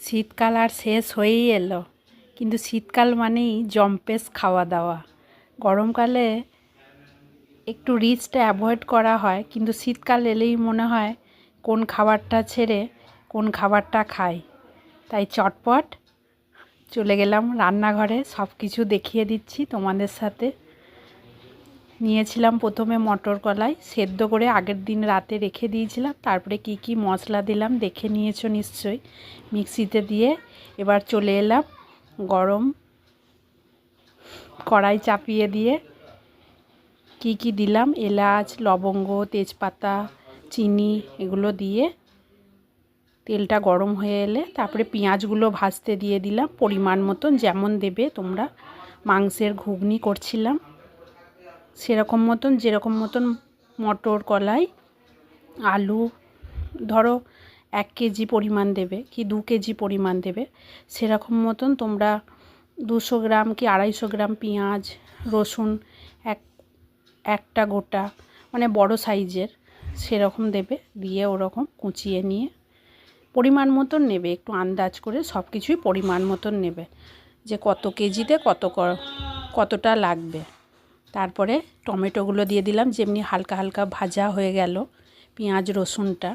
শীতকাল আর শেষ হয়েই এলো, কিন্তু শীতকাল মানেই জম্পেশ খাওয়া দাওয়া। গরমকালে একটু রিচটা অ্যাভয়েড করা হয়, কিন্তু শীতকাল এলেই মনে হয় কোন খাবারটা ছেড়ে কোন খাবারটা খাই। তাই চটপট চলে গেলাম রান্নাঘরে, সব কিছু দেখিয়ে দিচ্ছি তোমাদের সাথে। নিয়েছিলাম প্রথমে মটর কলাই, সেদ্ধ করে আগের দিন রাতে রেখে দিয়েছিলাম। তারপরে কি কি মশলা দিলাম দেখে নিয়েছো নিশ্চয়ই। মিক্সিতে দিয়ে এবার চলে এলাম গরম কড়াই চাপিয়ে দিয়ে কি কি দিলাম, এলাচ, লবঙ্গ, তেজপাতা, চিনি, এগুলো দিয়ে তেলটা গরম হয়ে এলে তারপরে পেঁয়াজগুলো ভাজতে দিয়ে দিলাম পরিমাণ মতন, যেমন দেবে তোমরা। মাংসের ঘুগনি করছিলাম সেরকম মতন, যেরকম মতন মটর কলাই আলু ধরো 1 কেজি পরিমাণ দেবে কি 2 কেজি পরিমাণ দেবে, সেরকম মতন তোমরা 200 গ্রাম কি 250 গ্রাম পেঁয়াজ, রসুন একটা গোটা, মানে বড় সাইজের সেরকম দেবে, দিয়ে ওরকম কুচিয়ে নিয়ে পরিমাণ মতন নেবে, একটু আন্দাজ করে সব কিছুই পরিমাণ মতন নেবে, যে কত কেজিতে কতটা লাগবে। তারপরে টমেটোগুলো দিয়ে দিলাম, যেমনি হালকা হালকা ভাজা হয়ে গেল পেঁয়াজ রসুনটা।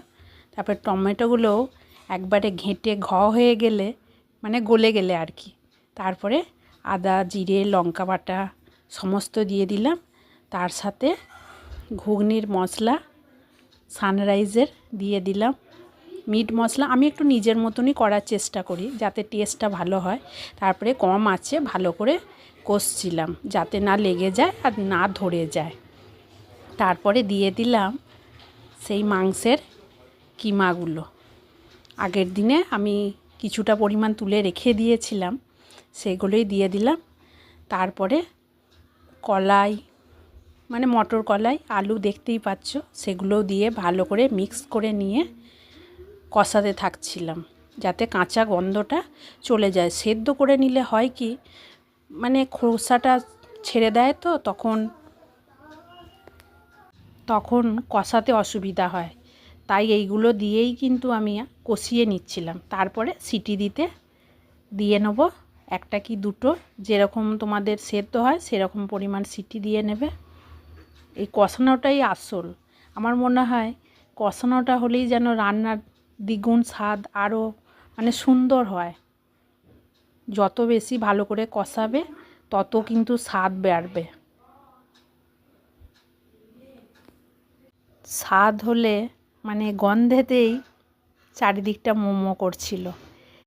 তারপরে টমেটোগুলোও একবারে ঘেঁটে হয়ে গেলে, মানে গলে গেলে আর কি, তারপরে আদা জিরে লঙ্কা বাটা সমস্ত দিয়ে দিলাম। তার সাথে ঘুগনির মশলা সানরাইজের দিয়ে দিলাম, মিট মশলা। আমি একটু নিজের মতনই করার চেষ্টা করি যাতে টেস্টটা ভালো হয়। তারপরে কম আঁচে ভালো করে কষছিলাম যাতে না লেগে যায় আর না ধরে যায়। তারপরে দিয়ে দিলাম সেই মাংসের কিমাগুলো। আগের দিনে আমি কিছুটা পরিমাণ তুলে রেখে দিয়েছিলাম, সেগুলোই দিয়ে দিলাম। তারপরে কলাই, মানে মটর কলাই আলু দেখতেই পাচ্ছ, সেগুলোও দিয়ে ভালো করে মিক্স করে নিয়ে কষাতে থাকছিলাম যাতে কাঁচা গন্ধটা চলে যায়। সেদ্ধ করে নিলে হয় কি, মানে খোসাটা ছেড়ে দেয়, তো তখন কষাতে অসুবিধা হয়। তাই এইগুলো দিয়েই কিন্তু আমি কষিয়ে নিচ্ছিলাম। তারপরে সিটি দিয়ে নেব, একটা কি দুটো, যেরকম তোমাদের সেদ্ধ হয় সেরকম পরিমাণ সিটি দিয়ে নেবে। এই কষানোটাই আসল। আমার মনে হয় কষানোটা হলেই যেন রান্নার দ্বিগুণ স্বাদ আরও মানে সুন্দর হয়। যত বেশি ভালো করে কষাবে তত কিন্তু স্বাদ বাড়বে। স্বাদ হলে মানে গন্ধেতেই চারিদিকটা মোমো করছিল।